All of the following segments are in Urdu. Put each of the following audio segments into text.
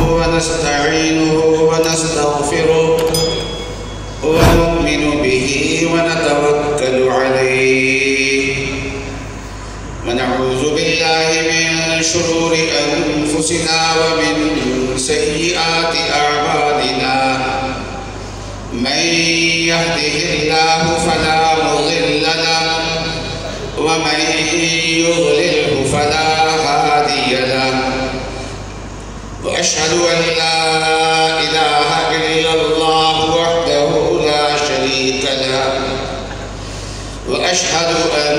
ونستعينه ونستغفره ونؤمن به ونتوكل عليه ونعوذ بالله من شرور أنفسنا ومن سيئات أعمالنا من يهده الله فلا مضل له ومن يضلله فلا هادي له وأشهد أن لا إله إلا الله وحده لا شريك له وأشهد أن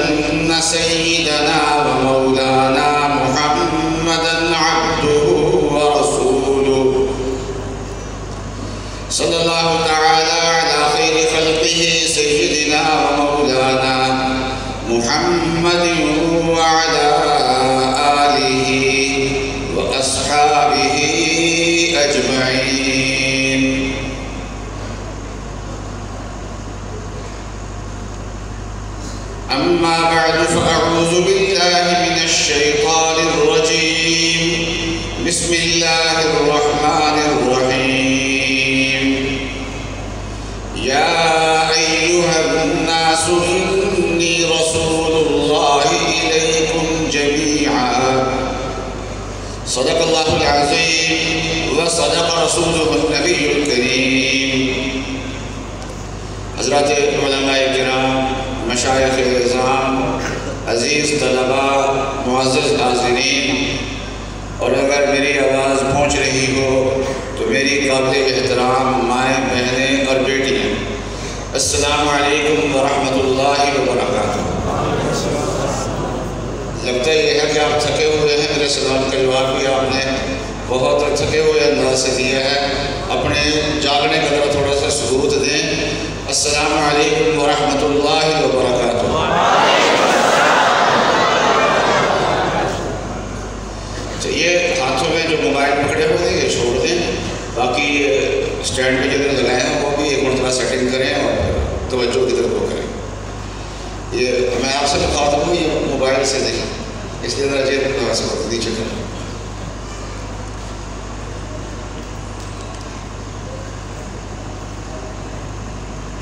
سيدنا ومولانا محمدًا عبده ورسوله صلى الله تعالى على خير خلقه سيدنا ومولانا محمد وعلى آله وأصحابه أجمعين. أما بعد فأعوذ بالله من الشيطان الرجيم. بسم الله الرحمن الرحيم. يا أيها الناس إني رسول الله إليكم جميعا. صدق الله العظيم وصدق رسوله النبي الكريم. حضرات علماء کرام، مشائخ اعظام، عزیز طلباء، معزز حاضرین، اور اگر میری آواز پہنچ رہی ہو تو میری قابل احترام مائیں، بہنیں اور بیٹیاں، السلام علیکم ورحمۃ اللہ وبرکاتہ۔ لگتا یہ ہے کہ آپ تھکے ہوئے ہیں، میرے سلام کا جواب بھی آپ نے بہت تھکے ہوئے انداز سے دیا ہے۔ اپنے جاگنے کا ذرا تھوڑا سا ثبوت دیں۔ السلام علیکم ورحمۃ اللہ وبرکاتہ۔ یہ ہاتھوں میں جو موبائل پکڑے ہوئے ہیں یہ چھوڑ دیں، باقی اسٹینڈ پہ جدھر لگائے ہیں وہ بھی ایک مرتبہ سیٹنگ کریں اور توجہ کی طرف وہ کریں۔ یہ میں آپ سے مخاطب ہوں، یہ موبائل سے دیکھیں، اس لیے ذرا جیب تھوڑا سا نیچے کریں۔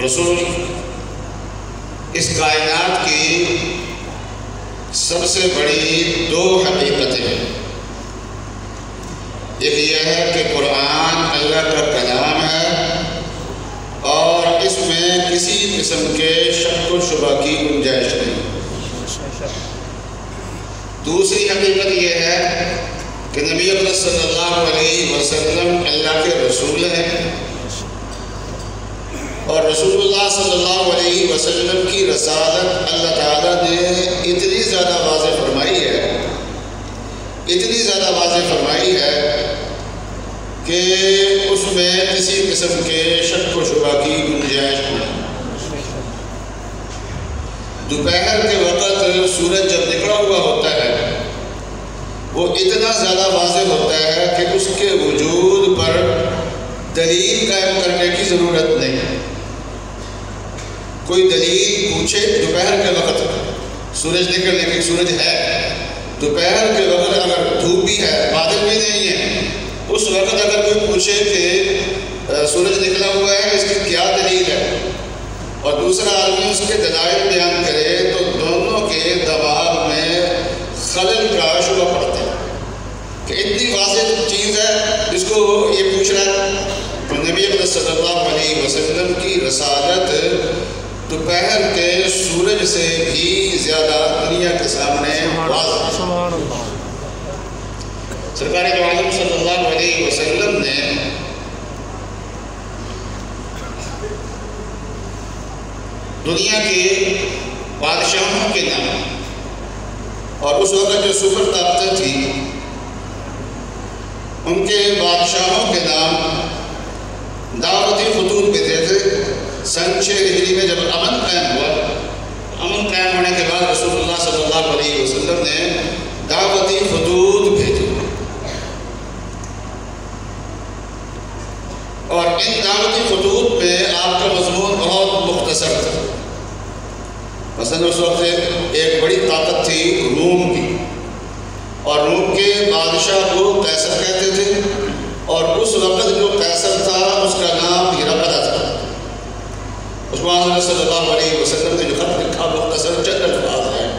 رسول اس کائنات کی سب سے بڑی دو حقیقتیں ہیں۔ ایک یہ ہے کہ قرآن اللہ کا کلام ہے اور اس میں کسی قسم کے شک و شبہ کی گنجائش نہیں۔ دوسری حقیقت یہ ہے کہ نبی اکرم صلی اللہ علیہ وسلم اللہ کے رسول ہیں اور رسول اللہ صلی اللہ علیہ وسلم کی رسالت اللہ تعالیٰ نے اتنی زیادہ واضح فرمائی ہے، اتنی زیادہ واضح فرمائی ہے کہ اس میں کسی قسم کے شک و شبہ کی گنجائش نہیں۔ دوپہر کے وقت سورج جب نکلا ہوا ہوتا ہے وہ اتنا زیادہ واضح ہوتا ہے کہ اس کے وجود پر دلیل قائم کرنے کی ضرورت نہیں۔ کوئی دلیل پوچھے دوپہر کے وقت سورج نکلنے کی، سورج ہے دوپہر کے وقت، اگر دھوپ بھی ہے بادل بھی نہیں ہے، اس وقت اگر کوئی پوچھے کہ سورج نکلا ہوا ہے اس کی کیا دلیل ہے اور دوسرا آدمی اس کے دلائل بیان کرے تو دونوں کے دماغ میں خلل کا شبہ پڑتا ہے کہ اتنی واضح چیز ہے جس کو یہ پوچھ رہا ہے۔ تو نبی اکرم صلی اللہ علیہ وسلم کی رسالت دوپہر کے سورج سے بھی زیادہ دنیا کے سامنے واضح ہے۔ سرکار دو عالم صلی اللہ علیہ وسلم نے دنیا کے بادشاہوں کے نام اور اس وقت جو سپر طاقتیں تھی ان کے بادشاہوں کے نام دعوتی خطوط بھیجے تھے۔ سن 6 ہجری میں جب امن قائم ہوا، امن قائم ہونے کے بعد رسول اللہ صلی اللہ علیہ وسلم نے دعوتی خطوط بھیجے اور ان دعوتی خطوط میں آپ کا مضمون بہت مختصر تھا۔ مثلا اس وقت ایک بڑی طاقت تھی روم کی، اور روم کے بادشاہ کو قیصر کہتے تھے اور اس وقت جو قیصر تھا اس کا نام ہرقل تھا۔ اس میں حضرت صلی اللہ علیہ وسلم نے جو خط لکھا مختصر چند الفاظ ہیں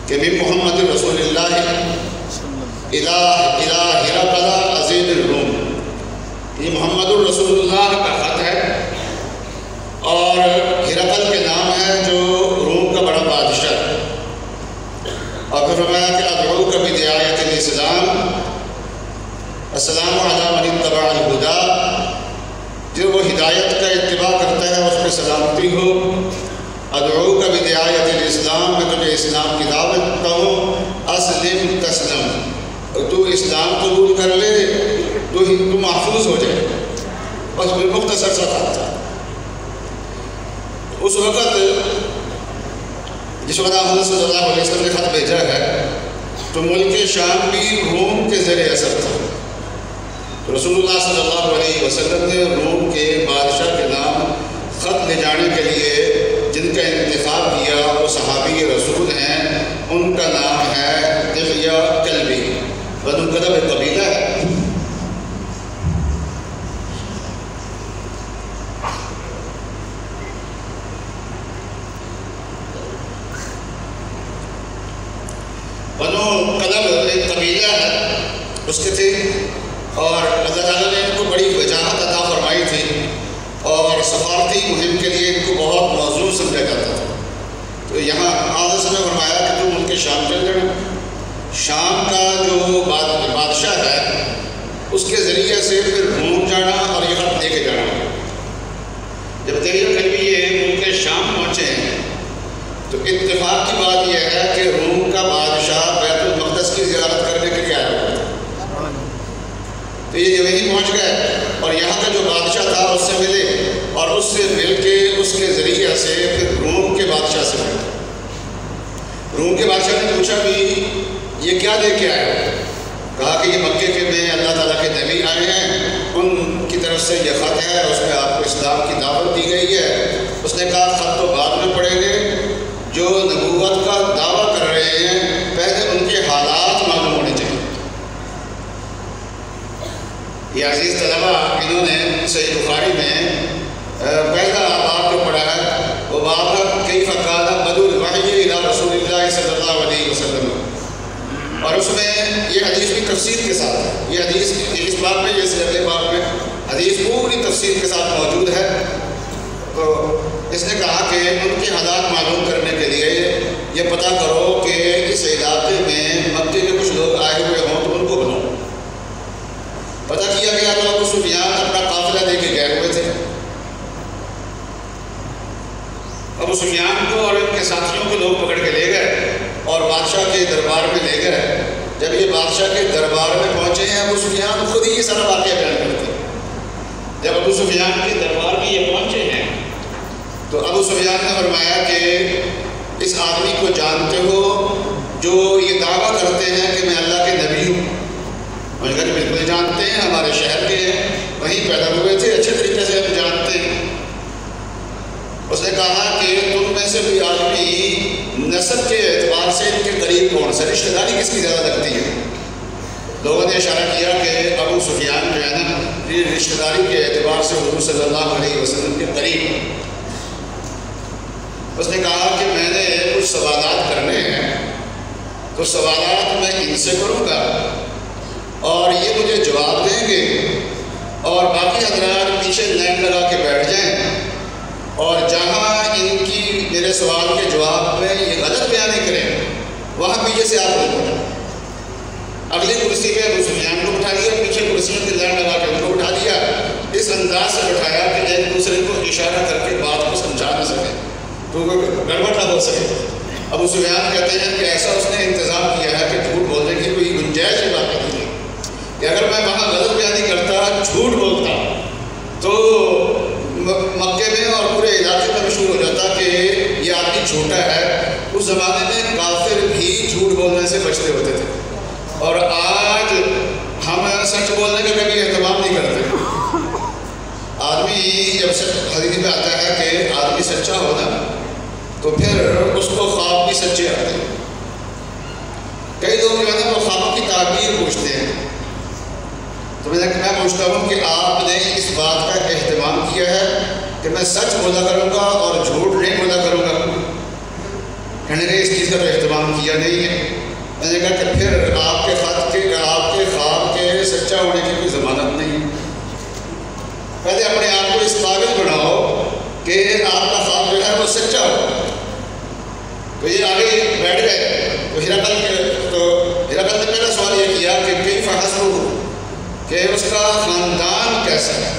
کہ من محمد رسول اللہ الہ ہرقل عظیم الروم، یہ محمد الرسول اللہ کا خط ہے اور ہرقل کے نام ہے جو روم کا بڑا بادشاہ ہے۔ اور پھر فرمایا کہ ادعوک بدعایت الاسلام، السلام علی من اتبع الہدی، جو وہ ہدایت کا اتباع کرتا ہے اس پہ سلامتی ہو۔ ادعوک بدعایت الاسلام، میں تجھے اسلام کی دعوت دیتا ہوں، اسلم تسلم، تو اسلام قبول کر لے تو محفوظ ہو جائے۔ بس مختصر سا بات تھا۔ اس وقت جس وقت حضرت صلی اللہ علیہ وسلم نے خط بھیجا ہے تو ملک شام بھی روم کے زیر اثر تھا، تو رسول اللہ صلی اللہ علیہ وسلم نے روم کے بادشاہ کے نام خط لے جانے کے لیے جن کا انتخاب کیا وہ صحابی رسول ہیں، ان کا نام ہے دحیہ کلبی، بنو کلب ایک قبیلہ ہے۔ بنو کلب ایک قبیلہ ہے اس کے تھے، اور اللہ تعالیٰ نے ان کو بڑی وجاہت عطا فرمائی تھی اور سفارتی مہم کے لیے ان کو بہت موزوں سمجھا جاتا تھا۔ تو یہاں حضرت نے فرمایا کہ تم ان کے شام چل جانا، شام کا جو بادشاہ ہے اس کے ذریعے سے پھر روم جانا اور یہ خط لے کے جانا۔ جب دحیہ کلبی یہ ملک شام پہنچے ہیں تو اتفاق کی بات یہ ہے کہ روم کا بادشاہ بیت المقدس کی زیارت کرنے کے لیے آیا ہوا تھا، تو یہ وہیں پہنچ گئے اور یہاں کا جو بادشاہ تھا اس سے ملے اور اس سے مل کے اس کے ذریعے سے پھر روم کے بادشاہ سے ملے۔ روم کے بادشاہ نے پوچھا بھی یہ کیا لے کے آئے ہو؟ کہا کہ یہ مکے کے میں اللہ تعالیٰ کے نبی آئے ہیں، ان کی طرف سے یہ خط ہے، اس میں آپ کو اسلام کی دعوت دی گئی ہے۔ اس نے کہا خط تو بعد میں پڑھیں گے، جو نبوت کا دعویٰ کر رہے ہیں پہلے ان کے حالات معلوم ہونے چاہیے۔ یہ عزیز طلبہ انہوں نے صحیح بخاری میں پہلا باب جو پڑھا ہے وہ باب کیف کان بدء الوحی الی رسول اللہ صلی اللہ علیہ وسلم، اور اس میں یہ حدیث بھی تفصیل کے ساتھ ہے۔ یہ حدیث اس باب میں جیسے اگلے باب میں حدیث پوری تفصیل کے ساتھ موجود ہے۔ تو اس نے کہا کہ ان کے حالات معلوم کرنے کے لیے یہ پتہ کرو کہ اس علاقے میں مکے کے کچھ لوگ آئے ہوئے ہوں تو ان کو بناؤ۔ پتہ کیا گیا تو ابو سفیان اپنا قافلہ لے کے گئے ہوئے تھے، ابو سفیان کو اور ان کے ساتھیوں کو لوگ پکڑ کے لے گئے اور بادشاہ کے دربار میں لے گئے۔ جب یہ بادشاہ کے دربار میں پہنچے ہیں ابو سفیان خود ہی یہ سارا واقعہ بیان کرتے ہیں۔ جب ابو سفیان کے دربار میں یہ پہنچے ہیں تو ابو سفیان نے فرمایا کہ اس آدمی کو جانتے ہو جو یہ دعویٰ کرتے ہیں کہ میں اللہ کے نبی ہوں؟ میں نے کہا بالکل جانتے ہیں، ہمارے شہر کے ہیں، وہیں پیدا ہوئے تھے، اچھے طریقے سے ہم جانتے ہیں۔ اس نے کہا کہ تم میں سے کوئی آدمی نسب کے اعتبار سے ان کے قریب کون سا، رشتہ داری کس کی زیادہ لگتی ہے؟ لوگوں نے اشارہ کیا کہ ابو سفیان جو ہے نا یہ رشتہ داری کے اعتبار سے حضور صلی اللہ علیہ وسلم کے قریب۔ اس نے کہا کہ میں نے کچھ سوالات کرنے ہیں تو سوالات میں ان سے کروں گا اور یہ مجھے جواب دیں گے، اور باقی حضرات پیچھے لائن لگا کے بیٹھ جائیں، اور جہاں ان کی میرے سوال کے جواب میں یہ غلط بیانیں کریں وہاں پیچھے سے آپ کو بٹھا۔ اگلی کرسی پہ ابو سفیان کو بٹھا لیا، پیچھے کرسیوں کی لائن لگا کے ان کو بٹھا دیا، اس انداز سے بٹھایا کہ ایک دوسرے کو اشارہ کر کے بات کو سمجھا نہ سکے تو گڑبڑ نہ ہو سکے۔ ابو سفیان کہتے ہیں کہ ایسا اس نے انتظام کیا ہے کہ جھوٹ بولنے کی کوئی گنجائش ہی بات نہیں ہے، کہ اگر میں وہاں غلط بیانی کرتا، جھوٹ بولتا تو مکے میں اور پورے علاقے میں مشہور ہو جاتا کہ یہ آدمی جھوٹا ہے۔ اس زمانے میں کافر بھی جھوٹ بولنے سے بچتے ہوتے تھے، اور آج ہم سچ بولنے کا کبھی اہتمام نہیں کرتے۔ آدمی جب حدیث میں آتا ہے کہ آدمی سچا ہونا تو پھر اس کو خواب بھی سچے آتے ہیں۔ کئی لوگ جو ہے نا وہ خوابوں کی تعبیر پوچھتے ہیں تو میں پوچھتا ہوں کہ آپ نے اس بات کا اہتمام کیا ہے کہ میں سچ بولا کروں گا اور جھوٹ نہیں بولا کروں گا؟ کہنے لگے اس چیز کا تو اہتمام کیا نہیں ہے۔ میں نے کہا کہ پھر آپ کے خط کے آپ کے خواب کے سچا ہونے کی کوئی ضمانت نہیں۔ پہلے اپنے آپ کو اس قابل بناؤ کہ آپ کا خواب جو ہے وہ سچا ہو۔ تو یہ آگے بیٹھ گئے تو ہرقل نے پہلا سوال یہ کیا کہ کیف حسبہ، کہ اس کا خاندان کیسا ہے؟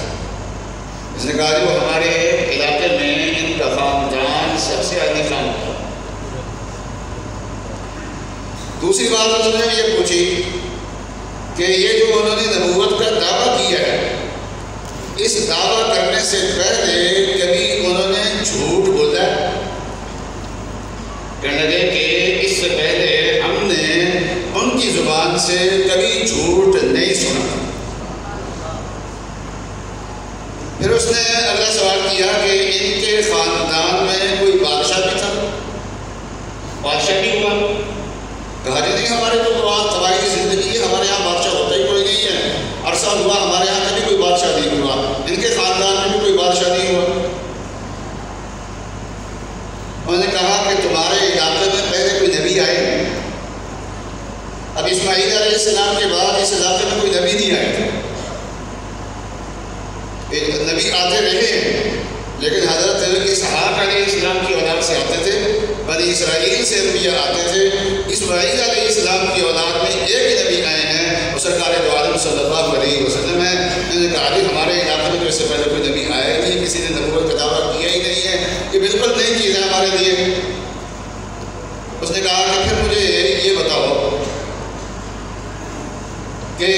اس نے کہا جو ہمارے علاقے میں ان کا خاندان سب سے عالی خاندان۔ دوسری بات اس نے یہ پوچھی کہ یہ جو انہوں نے نبوت کا دعویٰ کیا ہے، اس دعویٰ کرنے سے پہلے کبھی انہوں نے جھوٹ بولا ہے؟ کہنے لگے کہ اس سے پہلے ہم نے ان کی زبان سے کبھی جھوٹ نہیں سنا۔ پھر اس نے اگلا سوال کیا کہ ان کے خاندان میں کوئی بادشاہ بھی تھا؟ بادشاہ بھی ہوا؟ کہا جی نہیں، ہمارے تو بہت قبائلی زندگی ہے، ہمارے یہاں بادشاہ ہوتا ہی کوئی نہیں ہے، عرصہ ہوا ہمارے یہاں کبھی کوئی بادشاہ نہیں ہوا، ان کے خاندان میں بھی کوئی بادشاہ نہیں ہوا۔ انہوں نے کہا کہ تمہارے علاقے میں پہلے کوئی نبی آئے؟ اب اسماعیل علیہ السلام کے بعد اس علاقے میں کوئی نبی نہیں آئے تھے۔ نبی آتے رہے لیکن حضرت اسحاق علیہ السلام کی اولاد سے آتے تھے، بنی اسرائیل سے انبیاء آتے تھے۔ اسماعیل علیہ السلام کی اولاد میں ایک نبی آئے ہیں اور سرکار دو عالم صلی اللہ علیہ وسلم ہے۔ میں نے کہا ہمارے علاقے میں تو اس سے پہلے کوئی نبی آیا ہی نہیں، کسی نے نبوت کا دعویٰ کیا ہی نہیں ہے، یہ بالکل نئی چیز ہے ہمارے لیے۔ اس نے کہا کہ پھر مجھے یہ بتاؤ کہ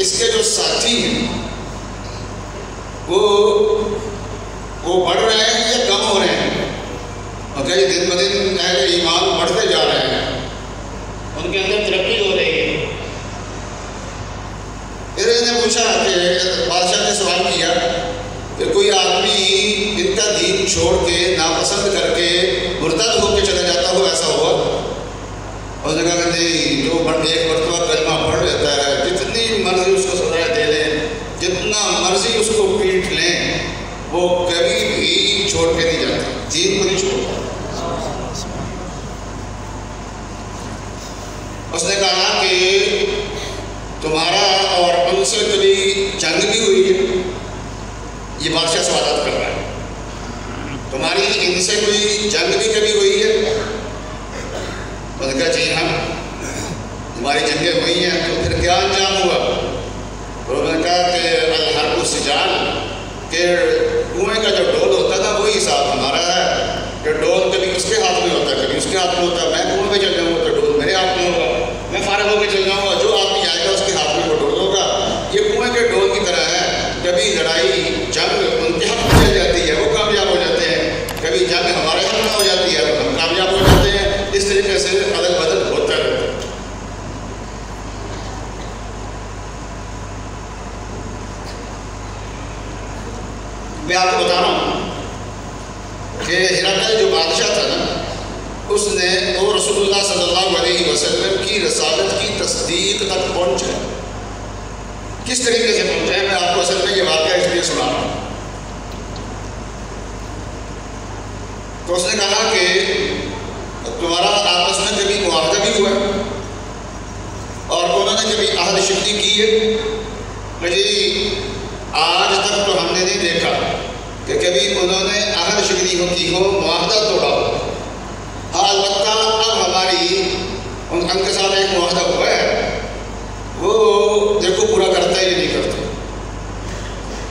اس کے جو ساتھی ہیں وہ بڑھ رہے ہیں یا کم ہو رہے ہیں؟ اور کہ دن بدن اہل ایمان بڑھتے جا رہے ہیں، ان کے اندر ترقی ہو رہی ہے۔ پھر انہوں نے پوچھا کہ بادشاہ نے سوال کیا کہ کوئی آدمی ان کا دین چھوڑ کے ناپسند کر کے مرتد ہو کے چلا جاتا ہو، ایسا ہوا؟ اور نے کہا کہ نہیں، جو ایک مرتبہ کلمہ پڑھ لیتا ہے، جتنی مرضی اس کو سزا دے لیں، جتنا مرضی اس کو پیٹ لیں، وہ کبھی بھی چھوڑ کے نہیں جاتا، دین کو نہیں چھوڑتا۔ اس نے کہا کہ تمہارا اور ان سے کبھی جنگ بھی ہوئی ہے؟ یہ بادشاہ سوالات کر رہا ہے، تمہاری ان سے کوئی جنگ بھی کبھی ہوئی ہے؟ انہوں نے کہا جی ہاں، ہماری جنگیں ہوئی ہیں۔ تو پھر کیا انجام ہوا؟ انہوں نے کہا کہ الحرب السجال، کہ کنویں کا جو ڈول ہوتا تھا وہی حساب ہمارا ہے کہ ڈول کبھی اس کے ہاتھ میں ہوتا ہے، کبھی اس کے ہاتھ میں ہوتا ہے۔ میں کنویں میں چل جاؤں گا تو ڈول میرے ہاتھ میں ہوگا، میں فارغ ہو کے چل جاؤں گا، جو آدمی آئے گا اس کے ہاتھ میں وہ ڈول ہوگا۔ یہ کنویں کے ڈول کی طرح ہے، کبھی لڑائی جنگ ان کے حق میں چل جاتی ہے، وہ کامیاب ہو جاتے ہیں، کبھی جنگ ہمارے حق میں ہو جاتی ہے تو ہم کامیاب ہو جاتے ہیں۔ اس طریقے سے ادل بدل ہوتا رہتا ہے۔ میں آپ کو بتا رہا ہوں کہ ہرقل جو بادشاہ تھا نا، اس نے وہ رسول اللہ صلی اللہ علیہ وسلم کی رسالت کی تصدیق تک پہنچا۔ کس طریقے سے پہنچا ہے میں آپ کو اصل میں یہ واقعہ اس لیے سنا رہا ہوں۔ تو اس نے کہا کہ تمہارا آپس میں کبھی معاہدہ بھی ہوا اور انہوں نے کبھی عہد شکنی کی ہے؟ جی آج تک تو ہم نے نہیں دیکھا کہ کبھی انہوں نے عہد شکنی کی ہو، معاہدہ توڑا ہو۔ ہاں البتہ اب ہماری ان کے ساتھ ایک معاہدہ ہوا ہے، وہ دیکھو پورا کرتا ہے یا نہیں کرتا۔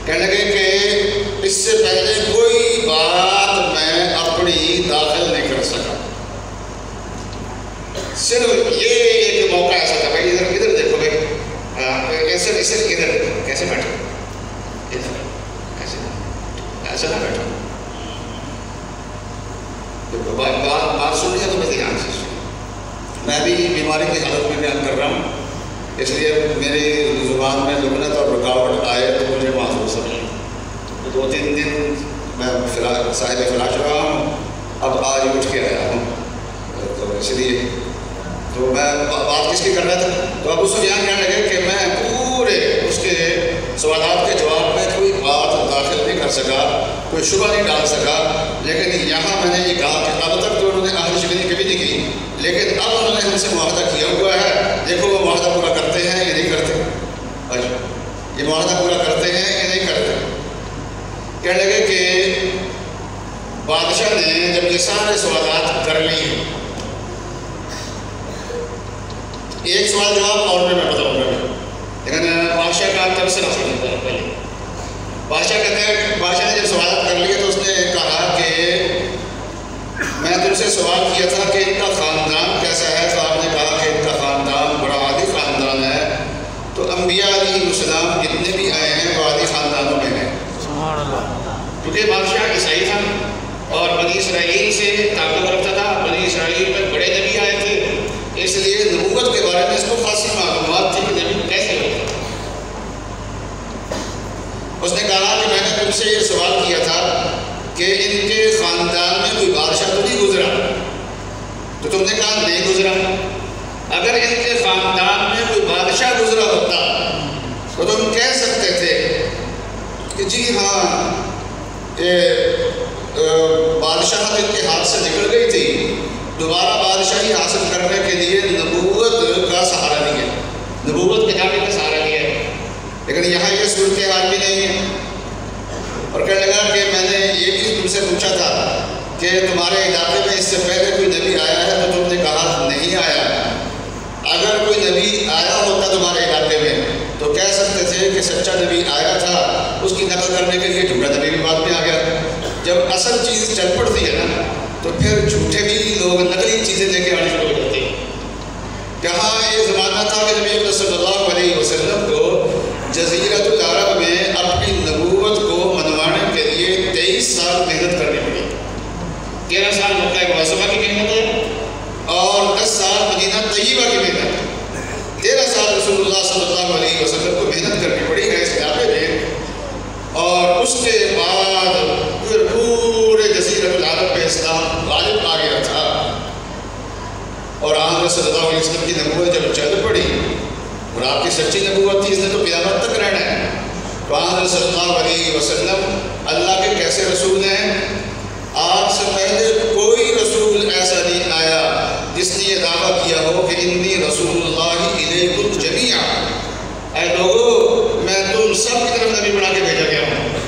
کہنے لگے کہ اس سے پہلے کوئی بات میں اپنی داخل نہیں کر سکا، صرف یہ ایک موقع ایسا تھا، بھائی ادھر دیکھو بھائی، ایسے ادھر کیسے بیٹھا، ایسا نہ بیٹھا، بات سن لیا تو میں دھیان سے سن۔ میں بھی بیماری کی حالت میں بیان کر رہا ہوں، اس لیے میری زبان میں لکنت اور رکاوٹ آئے تو مجھے معذور سمجھیں۔ 2-3 دن میں صاحب فلاش رہا ہوں، اب آج اٹھ کے آیا ہوں، تو اس لیے تو میں بات کس کی کر رہا تھا؟ تو اب اس کو بیان کرنے لگے کوئی شبہ نہیں ڈال سکا، لیکن یہاں میں نے یہ کہا کہ اب تک تو انہوں نے عہد شکنی کبھی نہیں کی، لیکن اب انہوں نے ہم سے معاہدہ کیا ہوا ہے، دیکھو وہ معاہدہ پورا کرتے ہیں یا نہیں کرتے، یہ معاہدہ پورا کرتے ہیں یا نہیں کرتے۔ کہنے لگے کہ بادشاہ نے جب یہ سارے سوالات کر لیے، ایک سوال جواب اور میں بتاؤں گا، لیکن بادشاہ کا تبصرہ سنتا ہے پہلے۔ بادشاہ کہتے ہیں، بادشاہ نے جب سوالات کر لیے تو اس نے کہا کہ میں تم سے سوال کیا تھا کہ ان کا خاندان کیسا ہے، تو آپ نے کہا کہ ان کا خاندان بڑا عادی خاندان ہے، تو انبیاء علیہ السلام جتنے بھی آئے ہیں وہ عادی خاندانوں میں ہیں، کیونکہ بادشاہ عیسائی تھا اور بنی اسرائیل سے تعلق رکھتا تھا، بنی اسرائیل میں بڑے نبی آئے تھے، اس لیے نبوت کے بارے میں اس کو خاصی معلومات تھی کہ نبی کیسے ہوتا۔ اس نے کہا کہ میں نے تم سے یہ سوال کیا تھا کہ ان کے خاندان میں کوئی بادشاہ تو نہیں گزرا، تو تم نے کہا نہیں گزرا۔ اگر ان کے خاندان میں کوئی بادشاہ گزرا ہوتا تو تم کہہ سکتے تھے کہ جی ہاں بادشاہت ان کے ہاتھ سے نکل گئی تھی، دوبارہ بادشاہی حاصل کرنے کے لیے نبوت کا سہارا لیا، نبوت کے دعوے کا سہارا لیا، لیکن یہاں یہ صورتحال بھی نہیں ہے۔ اور کہنے لگا کہ میں نے یہ بھی تم سے پوچھا تھا کہ تمہارے علاقے میں اس سے پہلے کوئی نبی آیا ہے، تو تم نے کہا نہیں آیا۔ اگر کوئی نبی آیا ہوتا تمہارے علاقے میں تو کہہ سکتے تھے کہ سچا نبی آیا تھا، اس کی نقل کرنے کے لیے جھوٹا نبی بھی بعد میں آ گیا۔ جب اصل چیز چل پڑتی ہے نا تو پھر جھوٹے بھی لوگ نقلی چیزیں لے کے آنے شروع ہو جاتے ہیں۔ کہاں یہ زمانہ تھا کہ نبی صلی اللہ علیہ وسلم کو جزیرۃ العرب میں اپنی نبوت کو منوانے کے لیے 23 سال محنت کرنی پڑی۔ 13 سال مکہ معظمہ کی محنت ہے اور 10 سال مدینہ طیبہ کی محنت ہے۔ 13 سال رسول اللہ صلی اللہ علیہ وسلم کو محنت کرنی پڑی ہے اس علاقے میں، اور اس کے بعد پھر پورے جزیرۃ العرب میں اسلام غالب آ گیا تھا، اور حضرت صلی اللہ علیہ وسلم کی نبوت جب چل پڑی اور آپ کی سچی نبوت تھی، اس نے تو قیامت تک رہنا ہے، تو حضرت صلی اللہ علیہ وسلم اللہ کے کیسے رسول ہیں؟ آپ سے پہلے کوئی رسول ایسا نہیں آیا جس نے یہ دعویٰ کیا ہو کہ انی رسول اللہ الیکم جمیعا، اے لوگو میں تم سب کی طرف نبی بنا کے بھیجا گیا ہوں۔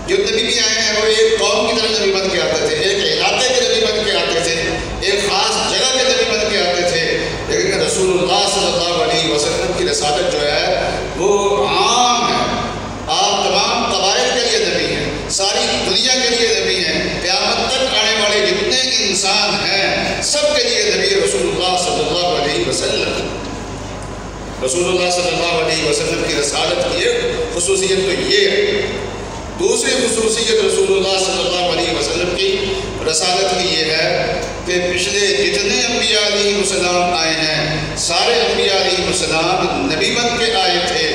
جو نبی بھی آئے ہیں وہ ایک قوم کی طرف نبی بن کے آتے تھے، ایک علاقے کے نبی بن کے آتے تھے، ایک خاص جگہ کے نبی بن کے آتے تھے، لیکن رسول اللہ صلی اللہ علیہ وسلم کی رسالت جو ہے وہ عام ہے، آپ تمام قبائل کے لیے نبی ہیں، ساری دنیا کے لیے نبی ہیں، قیامت تک آنے والے جتنے انسان ہیں سب کے لیے نبی رسول اللہ صلی اللہ علیہ وسلم۔ رسول اللہ صلی اللہ علیہ وسلم کی رسالت کی ایک خصوصیت تو یہ ہے۔ دوسری خصوصیت رسول اللہ صلی اللہ علیہ وسلم کی رسالت کی یہ ہے کہ پچھلے جتنے انبیاء علیہ السلام آئے ہیں سارے انبیاء علیہ السلام نبی بن کے آئے تھے،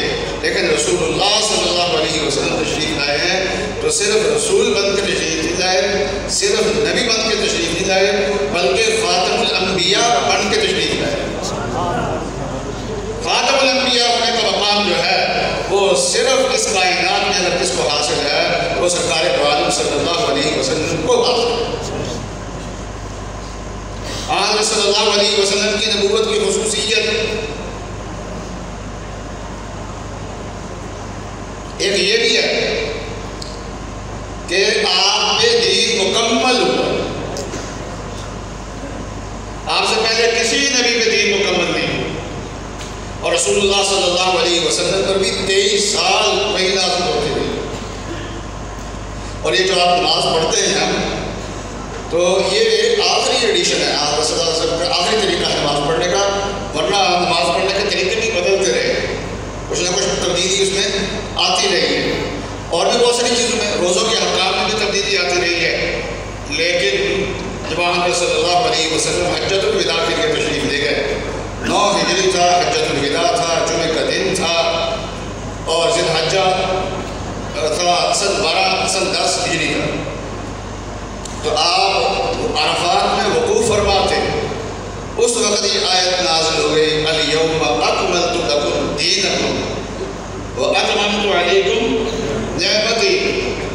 لیکن رسول اللہ صلی اللہ علیہ وسلم تشریف لائے ہیں تو صرف رسول بن کے تشریف نہیں لائے، صرف نبی بن کے تشریف نہیں لائے، بلکہ خاتم الانبیاء بن کے تشریف لائے۔ خاتم الانبیاء ہونے کا مقام جو ہے وہ صرف اس کائنات میں اگر کس کو حاصل ہے وہ سرکار دو عالم صلی اللہ علیہ وسلم کو حاصل ہے۔ حضرت صلی اللہ علیہ وسلم کی نبوت کی خصوصیت ایک یہ بھی ہے کہ آپ پہ دین مکمل ہوا، آپ سے پہلے کسی نبی پہ دین مکمل نہیں ہوا، اور رسول اللہ صلی اللہ علیہ وسلم پر بھی 23 سال وحی نازل ہوتی ہوئی۔ اور یہ جو آپ نماز پڑھتے ہیں ہم تو یہ آخری ایڈیشن ہے آپ صلی اللہ علیہ وسلم کا آخری طریقہ ہے نماز پڑھنے کا، ورنہ نماز پڑھنے کے طریقے بھی بدلتے رہے، کچھ نہ کچھ تبدیلی اس میں آتی رہی ہے، اور بھی بہت ساری چیزوں میں روزوں کے احکام میں بھی تبدیلی آتی رہی ہے، لیکن جب حضرت صلی اللہ علیہ وسلم حجۃ الوداع کے لیے تشریف لے گئے، 9 ہجری تھا، حجۃ الوداع تھا، جمعہ کا دن تھا، اور ذی الحجہ تھا سن 10 ہجری کا، تو آپ عرفات میں وقوف فرما تھے، اس وقت یہ آیت نازل ہو گئی الیوم اکملت لکم دینکم واتممت علیکم نعمتی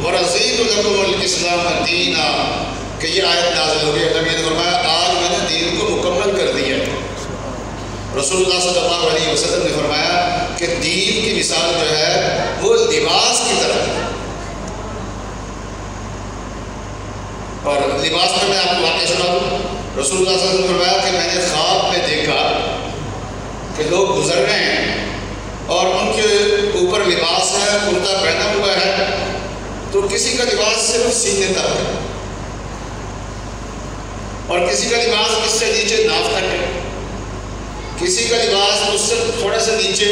ورضیت لکم الاسلام دینا کہ یہ آیت نازل ہو گئی. نبی نے فرمایا آج میں نے دین کو مکمل کر دیا. رسول اللہ صلی اللہ علیہ وسلم نے فرمایا کہ دین کی مثال جو ہے وہ لباس کی طرح ہے. اور لباس میں آپ کو واقعہ سنا دوں. رسول اللہ صلی اللہ علیہ وسلم نے فرمایا کہ میں نے خواب میں دیکھا کہ لوگ گزر رہے ہیں اور ان کے اوپر لباس ہے, کرتا پہنا ہوا ہے, تو کسی کا لباس صرف سینے تک ہے اور کسی کا لباس اس سے نیچے ناف تک ہے, کسی کا لباس اس سے تھوڑا سا نیچے,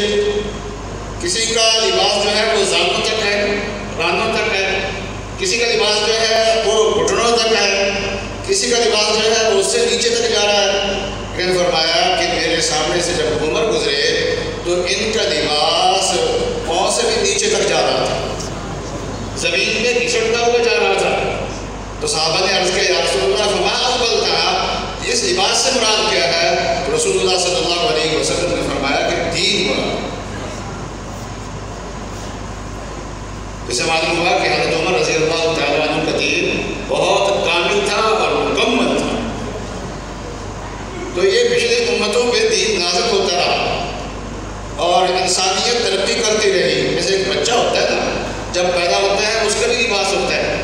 کسی کا لباس جو ہے وہ زانوں تک ہے, رانوں تک ہے, کسی کا لباس جو ہے وہ گھٹنوں تک ہے, کسی کا لباس جو ہے وہ اس سے نیچے تک جا رہا ہے. پھر فرمایا کہ میرے سامنے سے جب عمر گزرے تو ان کا لباس پاؤں سے بھی نیچے تک جا رہا تھا, زمین میں گھسٹتا ہوا جا رہا تھا. تو صحابہ نے عرض کیا یا رسول اللہ فما اول تھا, اس لباس سے مراد کیا ہے؟ رسول اللہ صلی اللہ علیہ وسلم نے فرمایا کہ دین مراد. اسے معلوم ہوا کہ حضرت عمر رضی اللہ تعالیٰ عنہ کا دین بہت کامل تھا اور مکمل تھا. تو یہ پچھلے امتوں پہ دین نازل ہوتا رہا اور انسانیت ترقی کرتی رہی. جیسے ایک بچہ ہوتا ہے نا, جب پیدا ہوتا ہے اس کا بھی لباس ہوتا ہے,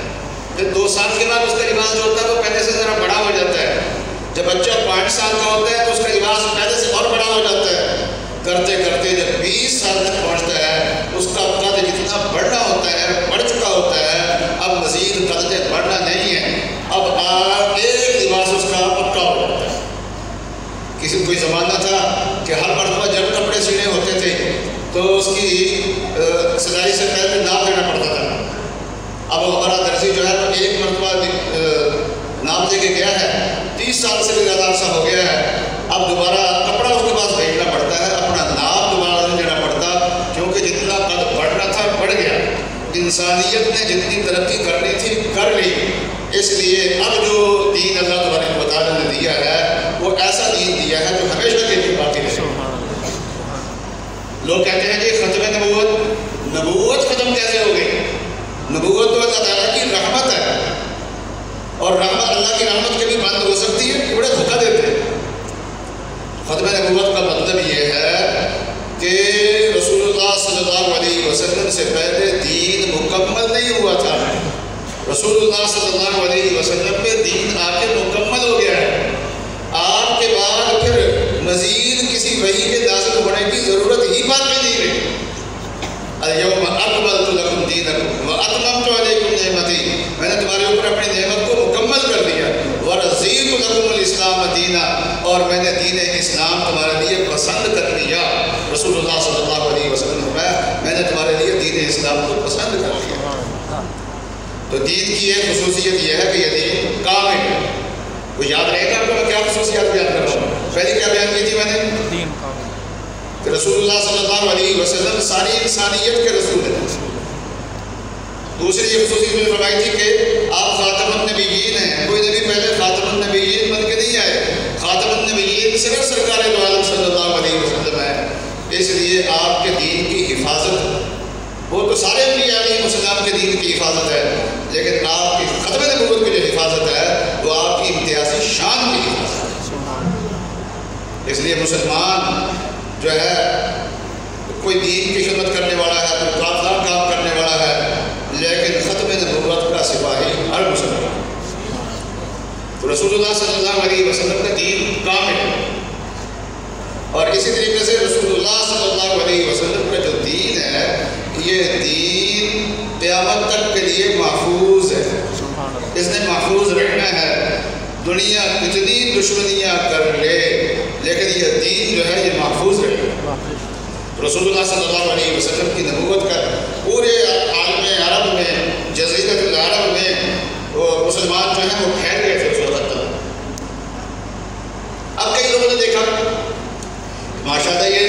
پھر 2 سال کے بعد اس کا لباس جو ہوتا ہے وہ پہلے سے ذرا بڑا ہو جاتا ہے. جب بچہ 5 سال کا ہوتا ہے تو اس کا لباس پہلے سے اور بڑا ہو جاتا ہے. کرتے کرتے جب 20 سال تک پہنچتا ہے اس کا قد جتنا بڑھنا ہوتا ہے بڑھ چکا ہوتا ہے. اب مزید قد بڑھنا نہیں ہے, اب ایک لباس اس کا پکا ہو جاتا ہے. کسی کوئی زمانہ تھا کہ ہر مرتبہ جب کپڑے سینے ہوتے تھے تو اس کی سلائی سے پہلے ناپ دینا پڑتا تھا. اب ہمارا درزی جو ہے وہ ایک مرتبہ ناپ دے کے گیا ہے, 30 سال سے بھی زیادہ عرصہ ہو گیا ہے, اب دوبارہ کپڑا اس کے پاس بھیجنا پڑتا ہے, اپنا ناپ دوبارہ نہیں دینا پڑتا, کیونکہ جتنا قد بڑھنا تھا بڑھ گیا. انسانیت نے جتنی ترقی کرنی تھی کر لی. اس لیے اب جو دین اللہ تبارک و تعالیٰ نے دیا ہے وہ ایسا دین دیا ہے جو ہمیشہ کے لیے باقی رہے. لوگ کہتے ہیں کہ ختم نبوت ختم کیسے ہو گئی؟ نبوت تو اللہ تعالیٰ کی رحمت ہے, اور رحمت اللہ کی رحمت کے بھی بند ہو سکتی ہے, بڑے دھوکہ دیتے ہیں. ختم نبوت کا مطلب یہ ہے کہ رسول اللہ صلی اللہ علیہ وسلم سے پہلے دین مکمل نہیں ہوا تھا. رسول اللہ صلی اللہ علیہ وسلم پہ دین آ کے مکمل ہو گیا ہے. آپ کے بعد پھر مزید کسی وحی کے نازل ہونے کی ضرورت ہی باقی نہیں رہی. اليوم اکملت لکم دینکم واتممت علیکم نعمتی, میں نے تمہارے اوپر اپنی نعمت کو مکمل کر دیا. ورضیت لکم الاسلام دینا, اور میں نے دین اسلام تمہارے لیے پسند کر لیا. رسول اللہ صلی اللہ علیہ وسلم نے فرمایا میں نے تمہارے لیے دین اسلام کو پسند کر لیا. تو دین کی ایک خصوصیت یہ ہے کہ یہ دین کامل ہے. وہ یاد رہے گا آپ کو میں کیا خصوصیات بیان کر رہا ہوں؟ پہلے کیا بیان کی تھی میں نے کہ رسول اللہ صلی اللہ علیہ وسلم ساری انسانیت کے رسول ہیں. دوسری یہ خصوصیت میں فرمائی تھی کہ آپ خاتم النبیین ہیں. کوئی نبی پہلے خاتم النبیین بن کے نہیں آئے. خاتم النبیین صرف سرکار دو عالم صلی اللہ علیہ وسلم ہے. اس لیے آپ کے دین کی حفاظت, وہ تو سارے انبیاء علیہ السلام کے دین کی حفاظت ہے, لیکن آپ کی ختم نبوت کی جو حفاظت ہے وہ آپ کی امتیازی شان کی حفاظت ہے. اس لیے مسلمان جو ہے کوئی دین کی خدمت کرنے والا ہے, کوئی کافر کام کرنے والا ہے, لیکن ختم نبوت کا سپاہی ہر مسلمان. تو رسول اللہ صلی اللہ علیہ وسلم کا دین کامل ہے, اور اسی طریقے سے رسول اللہ صلی اللہ علیہ وسلم کا جو دین ہے یہ دین قیامت تک کے لیے محفوظ ہے. اس نے محفوظ رکھنا ہے. دنیا کتنی دشمنیاں کر لے لیکن یہ دین جو ہے یہ محفوظ رہے گا. رسول اللہ صلی اللہ علیہ وسلم کی نبوت کا پورے عالم عرب میں, جزیرۃ العرب میں وہ مسلمان جو ہیں وہ پھیل گئے تھے اس وقت تک. اب کئی لوگوں نے دیکھا ماشاءاللہ یہ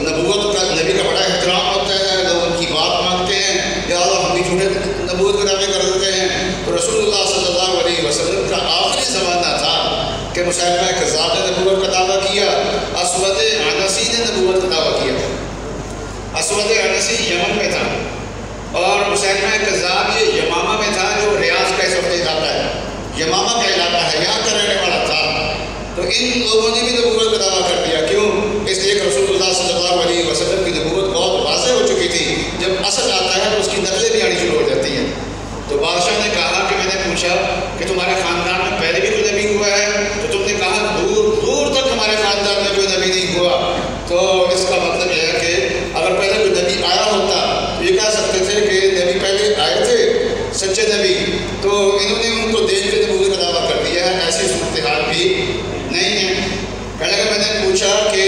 نبوت کا, نبی کا بڑا احترام ہوتا ہے, لوگ ان کی بات مانتے ہیں, یا اللہ ہم بھی جھوٹے نبوت کے دعوے کر دیتے ہیں. تو رسول اللہ صلی اللہ علیہ وسلم کا آخری زمانہ تھا کہ مسیلمہ کذاب نے نبوت کا دعویٰ کیا, اسود عنسی نے نبوت کا دعویٰ کیا. اسود عنسی یمن میں تھا اور مسیلمہ کذاب یہ یمامہ یمامہ کا علاقہ ہے، یہاں کا رہنے والا تھا. تو ان لوگوں نے بھی نبوت کا دعویٰ کر دیا. کیوں؟ اس لیے کہ رسول اللہ صلی اللہ علیہ وسلم کی نبوت بہت واضح ہو چکی تھی. جب اصل آتا ہے تو اس کی نقلیں بھی آنی شروع ہو جاتی ہیں. تو بادشاہ نے کہا کہ میں نے پوچھا کہ تمہارے خاندان میں پہلے بھی کوئی نبی ہوا ہے؟ تو تم نے کہا دور دور تک ہمارے خاندان میں کوئی نبی نہیں ہوا. تو اس کا مطلب یہ ہے کہ اگر پہلے کوئی نبی آیا ہوتا تو یہ کہہ سکتے تھے کہ نبی پہلے آئے تھے سچے نبی، تو انہوں نے ان کو دیکھ کے نبوت کا دعویٰ کر دیا ہے. ایسی صورتحال بھی نہیں ہے. کہنے لگا میں نے پوچھا کہ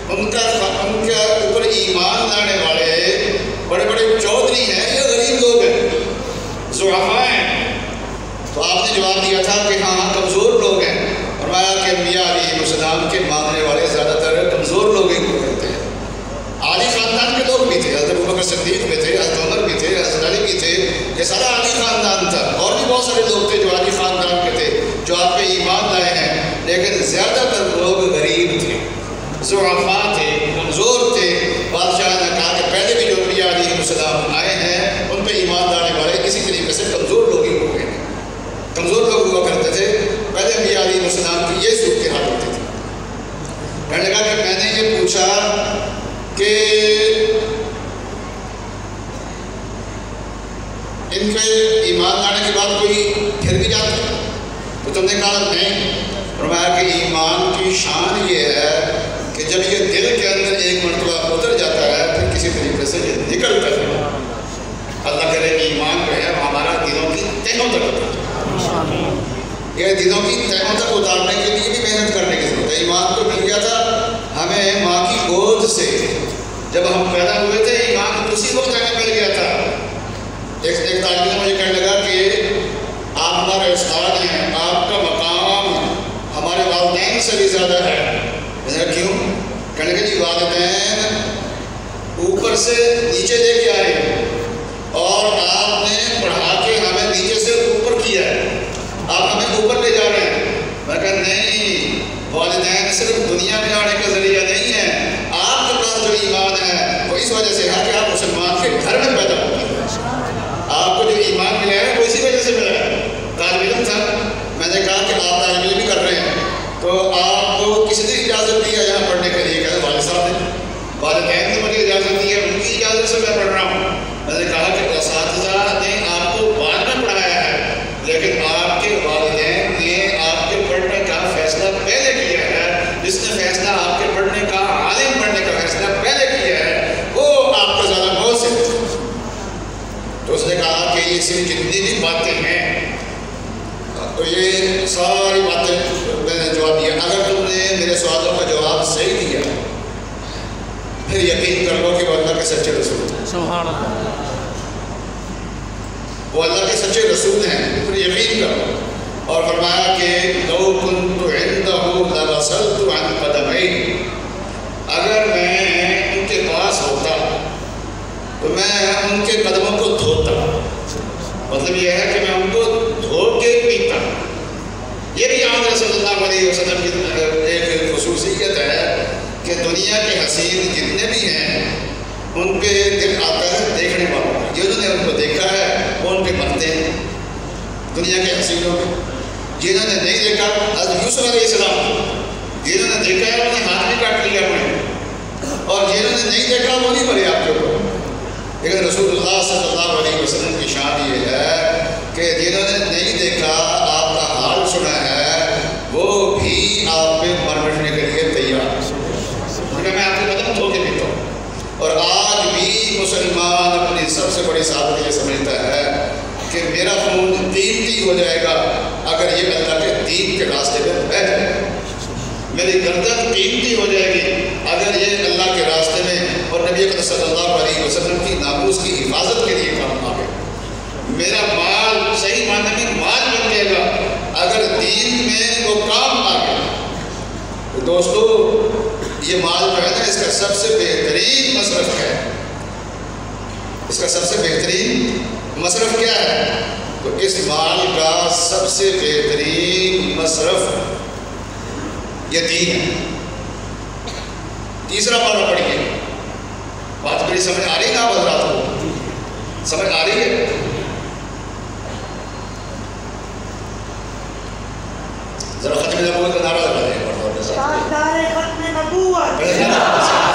ان کے اوپر ایمان لانے والے بڑے بڑے چودھری ہیں یا غریب لوگ ہیں، ضعفاء ہیں؟ تو آپ نے جواب دیا تھا کہ ہاں کمزور لوگ ہیں. فرمایا کہ انبیاء علیہ السلام کے ماننے والے زیادہ تر کمزور لوگ ہی ہوا کرتے ہیں. عالی خاندان کے لوگ بھی تھے، حضرت ابوبکر صدیق بھی تھے، حضرت عمر بھی تھے، حضرت علی بھی تھے. یہ سارا عالی خاندان تھا. اور بھی بہت سارے لوگ تھے جو عالی خاندان کے تھے جو آپ پہ ایمان لائے ہیں، لیکن زیادہ تر لوگ غریب تھے، ضعفاء تھے، کمزور تھے. بادشاہ نے کہا کہ پہلے بھی جو انبیاء علیہ السلام آئے ہیں ان پہ ایمان لانے والے اسی طریقے سے کمزور لوگ ہی ہوئے ہیں. کمزور لوگ ہوا کرتے تھے. پہلے انبیاء علیہ السلام کی یہ صورتحال ہوتی تھی. کہنے لگا کہ میں نے یہ پوچھا کہ ان کے ایمان لانے کے بعد کوئی پھر بھی جاتا ہے؟ تو تم نے کہا نہیں. فرمایا کہ ایمان کی شان یہ ہے کہ جب یہ دل کے اندر ایک مرتبہ اتر جاتا ہے پھر کسی طریقے سے یہ نکلتا ہے. اللہ کرے ایمان جو ہے ہمارا دلوں کی تہوں تک اتر جائے. یہ دلوں کی تہوں تک اتارنے کے لیے بھی محنت کرنے کی ضرورت ہے. ایمان تو مل گیا تھا ہمیں ماں کی گود سے، جب ہم پیدا ہوئے تھے ایمان اسی وقت ہمیں مل گیا تھا. ایک طالب علم مجھے کہنے لگا کہ آپ ہمارے استاد ہیں، آپ کا مقام ہمارے والدین سے بھی زیادہ ہے. میں نے کہا کیوں؟ کہنے لگا جی والدین اوپر سے نیچے لے کے آئے اور آپ نے پڑھا کے ہمیں نیچے سے اوپر کیا ہے، آپ ہمیں اوپر لے جا رہے ہیں. میں کہا نہیں، والدین صرف دنیا میں آنے کا ذریعہ نہیں ہے. آپ کے پاس جو ایمان ہے وہ اس وجہ سے ہے کہ آپ مسلمان کے گھر میں پیدا ہوتے ہیں. آپ کو جو ایمان ملا ہے وہ اسی وجہ سے ملا ہے. طالب علم تھا، میں نے کہا کہ آپ طالب علم بھی کر رہے ہیں تو آپ کو کس نے اجازت دی ہے یہاں پڑھنے کے لیے؟ کہ والد صاحب نے، والدین نے مجھے اجازت دی ہے، ان کی اجازت سے میں پڑھ رہا ہوں. میں نے کہا کہ اساتذہ نے آپ کو بعد میں پڑھایا ہے لیکن آپ کے والدین نے آپ کے پڑھنے کا فیصلہ پہلے کیا ہے. جس نے فیصلہ آپ کے پڑھنے کا، عالم پڑھنے کا فیصلہ پہلے کیا ہے وہ آپ کو زیادہ بہت سے. تو اس نے کہا کہ یہ صرف جتنی بھی باتیں ہیں تو یہ ساری باتیں میں نے جواب دیا. اگر تم نے میرے سوالوں کا جواب صحیح دیا پھر یقین کر لو کہ وہ اللہ کے سچے رسول ہیں. سبحان اللہ. وہ اللہ کے سچے رسول ہیں، پھر یقین کر لو. اور فرمایا کہ لو كنت عنده لغسلت عن قدميه، اگر میں ان کے پاس ہوتا تو میں ان کے قدموں کو دھوتا. مطلب یہ ہے کہ میں ان کو دھو کے پیتا. یہ بھی آن صلی اللہ علیہ وسلم کی ایک خصوصیت ہے کہ دنیا کے حسین جتنے بھی ہیں ان پہ دل آتا ہے دیکھنے والوں کا. جنہوں نے ان کو دیکھا ہے وہ ان پہ مرتے ہیں دنیا کے حسینوں میں. جنہوں نے نہیں دیکھا، حضرت یوسف علیہ السلام جنہوں نے دیکھا ہے انہوں نے ہاتھ بھی کاٹ لیا اپنے، اور جنہوں نے نہیں دیکھا وہ نہیں مرے آپ کے اوپر. لیکن رسول اللہ صلی اللہ علیہ وسلم کی شان یہ ہے کہ جنہوں نے نہیں دیکھا، آپ کا حال سنا ہے، وہ بھی آپ پہ مر مٹنے کے لیے تیار ہے. میں آپ کے قدم دھو کے دیتا ہوں. اور آج بھی مسلمان اپنی سب سے بڑی سعادت یہ سمجھتا ہے کہ میرا خون قیمتی ہو جائے گا اگر یہ اللہ کے دین کے راستے میں بہ جائے گا. میری گردن قیمتی ہو جائے گی اگر یہ اللہ کے راستے میں اور نبی اکرم صلی اللہ علیہ وسلم کی ناموس کی حفاظت کے لیے کام آ گیا. میرا مال صحیح معنی میں مال بن جائے گا اگر دین میں وہ کام آ گیا. تو دوستو یہ مال جو ہے نا اس کا سب سے بہترین مصرف ہے. اس کا سب سے بہترین مصرف کیا ہے؟ تو اس مال کا سب سے بہترین مصرف یتیم ہے. تیسرا پارہ پڑھیے. بات بڑی سمجھ آ رہی ہے نا حضرات کو؟ سمجھ آ رہی ہے؟ ذرا ختم نبوت کا نعرہ لگا دیں اور کے ساتھ تاجدار ختم نبوت،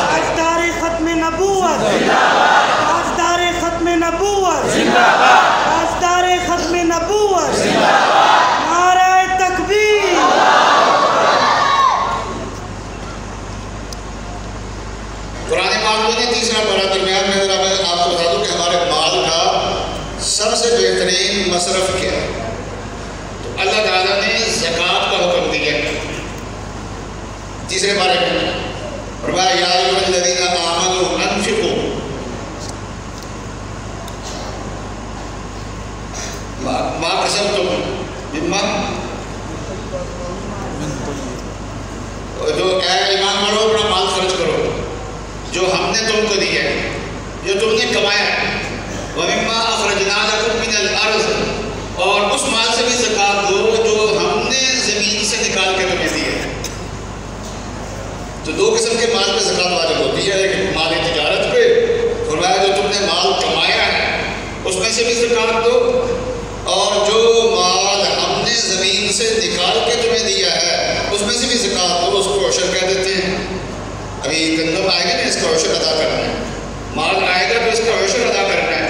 تاجدار ختم نبوت، تاجدار ختم نبوت، تاجدار ختم نبوت، نعرہ تکبیر۔ قرآن پاک میں تیسرا پارہ درمیان میں ذرا میں آپ کو بتا دوں کہ ہمارے مال کا سب سے بہترین مصرف کیا ہے۔ تو اللہ تعالیٰ نے زکوٰۃ کا حکم دیا تیسرے پارے میں، فرمایا یا ایھا الذین آمنوا انفقوا ما کسبتم مما، جو اے ایمان والو اپنا مال خرچ کرو جو ہم نے تم کو دیا ہے، جو تم نے کمایا ہے، وَمِمَّا أَخْرَجْنَا لَكُم مِّنَ الْأَرْضِ، اور اس مال سے بھی زکوٰۃ دو جو ہم نے زمین سے نکال کے تمہیں دیا ہے۔ تو دو قسم کے مال پہ زکوٰۃ واجب ہوتی ہے، ایک مال تجارت پہ، فرمایا جو تم نے مال کمایا ہے اس میں سے بھی زکوٰۃ دو، اور جو مال ہم نے زمین سے نکال کے تمہیں دیا ہے اس میں سے بھی زکوٰۃ دو، اس کو عشر کہہ دیتے ہیں۔ ابھی گندم آئے گا نا، اس کا عشر ادا کرنا ہے، مال آئے گا تو اس کا عشر ادا کرنا ہے۔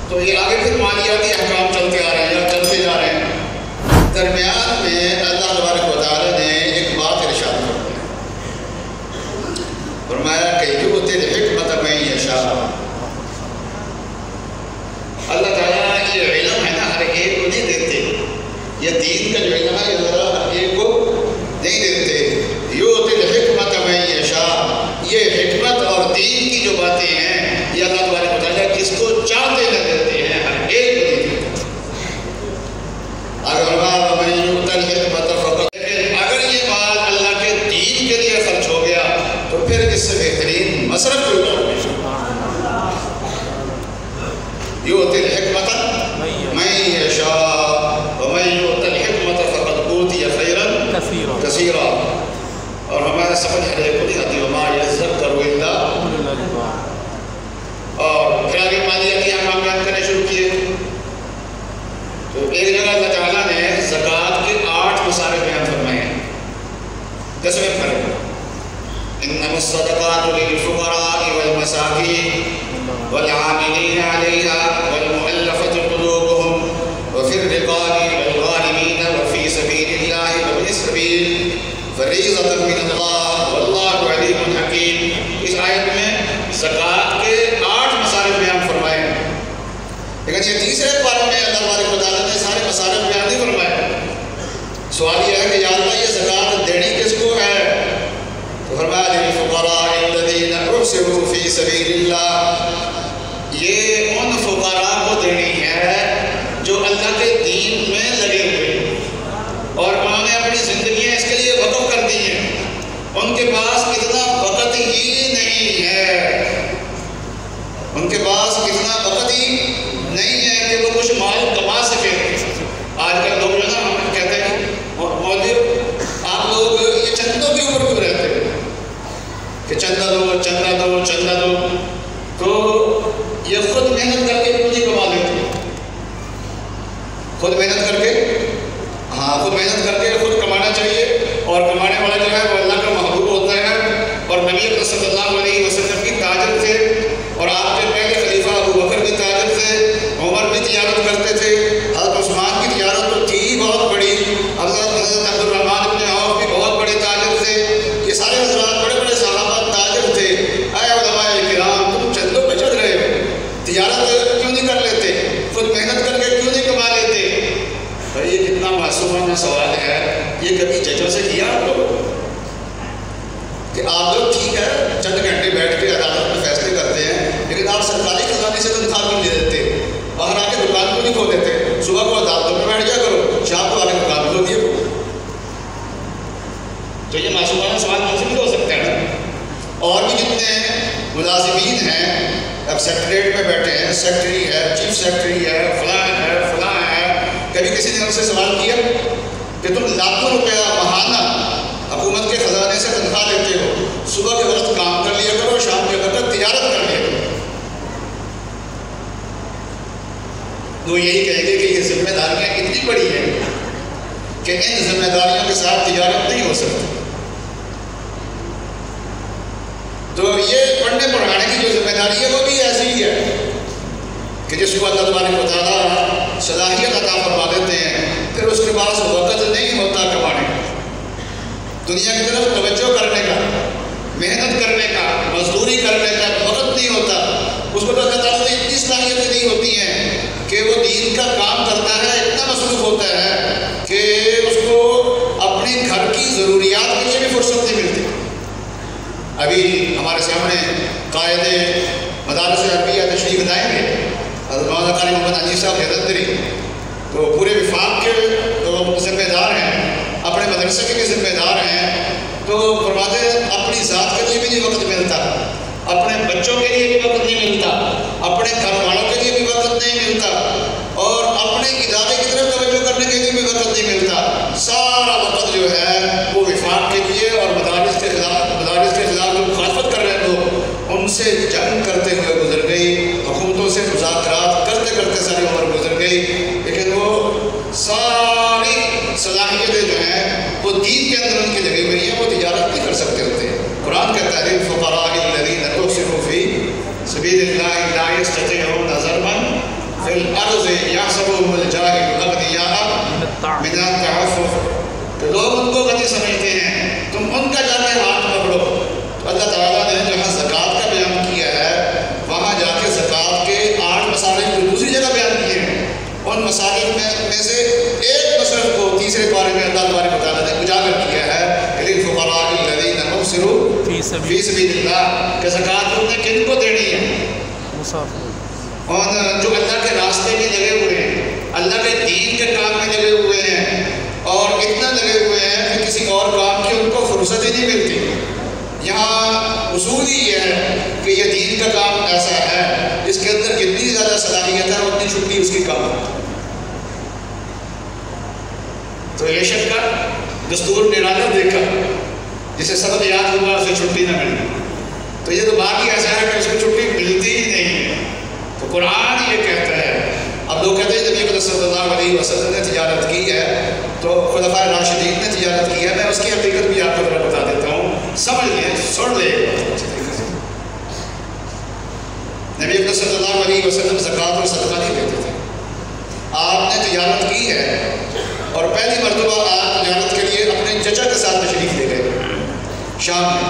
تو یہ آگے پھر مالیاتی احکام چلتے آ رہے ہیں یا چلتے جا رہے ہیں۔ درمیان میں اللہ تبارک و تعالیٰ نے ایک بات ارشاد فرمائی، فرمایا کہ یؤتی الحکمۃ من یشاء۔ اللہ تعالیٰ یہ علم ہے نا ہر ایک کو نہیں دیتے، یہ دین کا جو علم ہے یہ ہر ایک کو نہیں دیتے۔ یؤتی الحکمۃ من یشاء، یہ حکمت اور دین کی جو باتیں ہیں یہ اللہ تبارک و تعالیٰ جس کو چاہتے نہ دیتے ہیں، ہر ایک کو دیتے ہیں۔ اگر یہ مال اللہ کے دین کے لیے خرچ ہو گیا تو پھر اس سے بہترین مصرف کوئی اور نہیں۔ یؤتی الحکمۃ من یشاء ومن یؤت الحکمۃ فقد اوتی خیرا کثیرا۔ اور ہمارا سمجھ ہے کلی حدی وما یذکر الا اولو الالباب۔ اور پھر آگے مالیاتی احکام بیان کرنے شروع کیے۔ تو ایک جگہ اللہ تعالیٰ نے زکوٰۃ کے 8 مصارف بیان فرمائے ہیں۔ 10ویں پارے انما الصدقات للفقراء والمساکین والعاملین علیہا والمؤلفۃ قلوبهم وفی الرقاب والغارمین وفی سبیل اللہ وابن السبیل فریضۃ من اللہ واللہ علیم حکیم۔ اس آیت میں زکوٰۃ کے 8 مصارف بیان فرمائے ہیں، لیکن یہ تیسرے پارے میں اللہ تبارک و تعالیٰ نے سارے مصارف بیان نہیں فرمائے۔ سوال یہ ہے کہ یا اللہ یہ زکوٰۃ دینی کس کو ہے؟ تو فرمایا للفقراء الذین احصروا فی سبیل اللہ، یہ ان فقراء کو دینی ہے جو اللہ کے دین میں لگے ہوئے اور انہوں نے اپنی زندگیاں اس کے لیے وقف کر دی ہیں، ان کے پاس اتنا وقت ہی نہیں ہے، ان کے پاس اتنا وقت ہی نہیں ہے کہ وہ کچھ مال کما سکیں۔ آج کل لوگ جو نا ہم کہتے ہیں مولوی آپ لوگ یہ چندوں کے اوپر کیوں رہتے ہیں کہ چندہ دو چندہ دو چندہ دو، تو یہ خود محنت کر کے کیوں نہیں کما لیتے؟ خود محنت کر کے، ہاں خود محنت کر کے خود کمانا چاہیے، اور کمانے والا جو ہے وہ اللہ کا محبوب ہوتا ہے۔ اور نبی اکرم صلی اللہ علیہ وسلم کی تاجر تھے، اور آپ کے پہلے خلیفہ ابو بکر بھی تاجر تھے، عمر بھی تجارت کرتے تھے، حضرت عثمان کی تجارت تو تھی بہت بڑی، حضرت عبد الرحمن بن عوف بھی بہت بڑے تاجر تھے، یہ سارے حضرات بڑے بڑے صحابہ تاجر تھے۔ اے علماء کرام، تم چندوں پہ چل رہے ہو، تجارت کیوں نہیں کر لیتے؟ خود محنت کر کے کیوں نہیں کما لیتے؟ بھائی یہ کتنا معصومانہ سوال ہے، یہ کبھی ججوں سے کیا آپ لوگ کہ آپ لوگ ٹھیک ہے چند گھنٹے بیٹھ کے عدالت میں فیصلے کرتے ہیں، لیکن آپ سرکاری خزانے سے تنخواہ کیوں نہیں دیتے؟ باہر آ کے دکان کیوں نہیں کھول دیتے؟ صبح کو عدالتوں میں بیٹھ جا کرو، شام کو آ کے دکان کھول دیے۔ تو یہ معصومانہ سوال مجھ بھی ہو سکتا ہے نا۔ اور بھی جتنے ملازمین ہیں اب سیکٹریٹ میں بیٹھے ہیں، سیکٹری ہے، چیف سیکٹری ہے، فلاں ہے فلاں ہے، کبھی کسی نے ان سے سوال کیا کہ تم لاکھوں روپیہ ماہانہ حکومت کے خزانے سے تنخواہ لیتے ہو، صبح کے وقت کام کر لیا کرو، شام کے وقت تجارت کر لیا کرو؟ وہ یہی کہیں گے کہ یہ ذمہ داریاں اتنی بڑی ہیں کہ ان ذمہ داریوں کے ساتھ تجارت نہیں ہو سکتی۔ تو یہ پڑھنے پڑھانے کی جو ذمہ داری ہے وہ بھی ایسی ہی ہے کہ جس کو اللہ تبارک و تعالیٰ صلاحیت عطا فرما دیتے ہیں، پھر اس کے پاس وقت نہیں ہوتا کمانے کا، دنیا کی طرف توجہ کرنے کا، محنت کرنے کا، مزدوری کرنے کا وقت نہیں ہوتا۔ اس کو اللہ تعالیٰ نے اتنی صلاحیتیں نہیں ہوتی ہیں کہ وہ دین کا کام کرتا ہے، اتنا مصروف ہوتا ہے کہ اس کو اپنے گھر کی ضروریات کے لیے بھی فرصت نہیں ملتی۔ ابھی ہمارے سامنے قائد مدارس عربیہ تشریف لائیں گے حضرت مولانا قاری محمد انیس صاحب جلندری، تو پورے وفاق کے جو ذمہ دار ہیں، اپنے مدرسے کے بھی ذمہ دار ہیں، تو فرماتے ہیں اپنی ذات کے لیے بھی نہیں وقت ملتا، اپنے بچوں کے لیے بھی وقت نہیں ملتا، اپنے گھر والوں کے لیے بھی وقت نہیں ملتا، اور اپنے ادارے کی طرف توجہ کرنے کے لیے بھی وقت نہیں ملتا۔ سارا وقت جو ہے وہ وفاق کے لیے اور مدارس کے خلاف جو مخالفت کر رہے لوگ ان سے جنگ کرتے ہوئے گزر گئی، حکومتوں سے مذاکرات کرتے کرتے ساری عمر گزر گئی، لیکن وہ ساری صلاحیتیں جو ہیں وہ دین کے اندر ان کی لگی ہوئی ہیں، وہ تجارت نہیں کر سکتے ہوتے ہیں۔ قرآن کہتا ہے للفقراء الذین تحصروا فی سبیل اللہ لا یستطیعون ضربا فی الارض یحسبهم الجاہل اغنیاء من التعفف، کہ لوگ ان کو غنی سمجھتے ہیں، تم ان کا جا کے ہاتھ پکڑو۔ تو اللہ تعالیٰ نے جہاں زکوٰۃ کا بیان کیا ہے وہاں جا کے زکوٰۃ کے 8 مسالک جو دوسری جگہ بیان کیے ہیں، ان مسالک میں سے ایک مصرف کو تیسرے پارے میں اللہ تبارک و تعالیٰ نے اجاگر کیا ہے کہ للفقراء الذین احصروا فی سبیل اللہ، کہ زکوٰۃ انہیں کن کو دینی ہے؟ اور جو اللہ کے راستے میں لگے ہوئے ہیں، اللہ کے دین کے کام میں لگے ہوئے ہیں، اور اتنا لگے ہوئے ہیں کہ کسی اور کام کی ان کو فرصت ہی نہیں ملتی۔ یہاں اصول ہی یہ ہے کہ یہ دین کا کام ایسا ہے جس کے اندر جتنی زیادہ صلاحیت ہے اتنی چھٹی اس کی کم ہے۔ تو ایشن کا دستور نرالا دیکھا، جسے سبق یاد ہوا اسے چھٹی نہ ملی، تو یہ تو باقی ایسا ہے کہ اس کو چھٹی ملتی ہی نہیں ہے۔ تو قرآن یہ کہتا ہے، اب لوگ کہتے ہیں نبی اکرم صلی اللہ علیہ وسلم نے تجارت کی ہے تو خلفائے راشدین نے تجارت کی ہے، میں اس کی حقیقت بھی آپ کو ذرا بتا دیتا ہوں، سمجھ لیں، سن لیں۔ نبی اکرم صلی اللہ علیہ وسلم زکوٰۃ اور صدقہ نہیں دیتے تھے۔ آپ نے تجارت کی ہے اور پہلی مرتبہ آپ تجارت کے لیے اپنے چچا کے ساتھ تشریف لے گئے شام میں،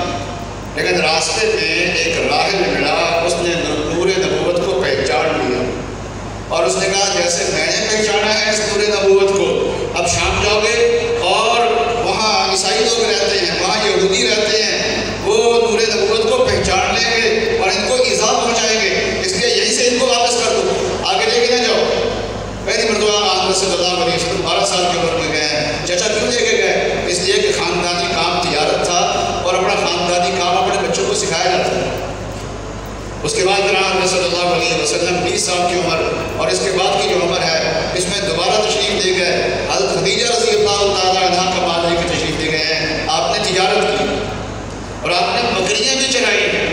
لیکن راستے میں ایک راہب ملا، اس نے نور نبوت کو پہچان لیا اور اس نے کہا جیسے میں نے پہچانا ہے اس نور نبوت کو، اب شام جاؤ گے اور وہاں عیسائی لوگ رہتے ہیں، وہاں یہودی رہتے ہیں، وہ نور نبوت کو پہچان لیں گے اور ان کو ایذا پہنچائیں گے، اس لیے یہیں سے ان کو واپس کر دو، آگے لے کے نہ جاؤ۔ پہلی مرتبہ آپ صلی اللہ علیہ وسلم 12 سال کی عمر میں گئے ہیں۔ چچا کیوں لے کے گئے؟ اس لیے کہ خاندانی کام تجارت تھا اور اپنا خاندانی کام اپنے بچوں کو سکھایا جاتا ہے۔ اس کے بعد جناب صلی اللہ علیہ وسلم 20 سال کی عمر اور اس کے بعد کی جو عمر ہے اس میں دوبارہ تشریف لے گئے، حضرت خدیجہ رضی اللہ تعالیٰ عنہ کا مال لے کے تشریف لے گئے ہیں۔ آپ نے تجارت کی اور آپ نے بکریاں بھی چرائی ہیں۔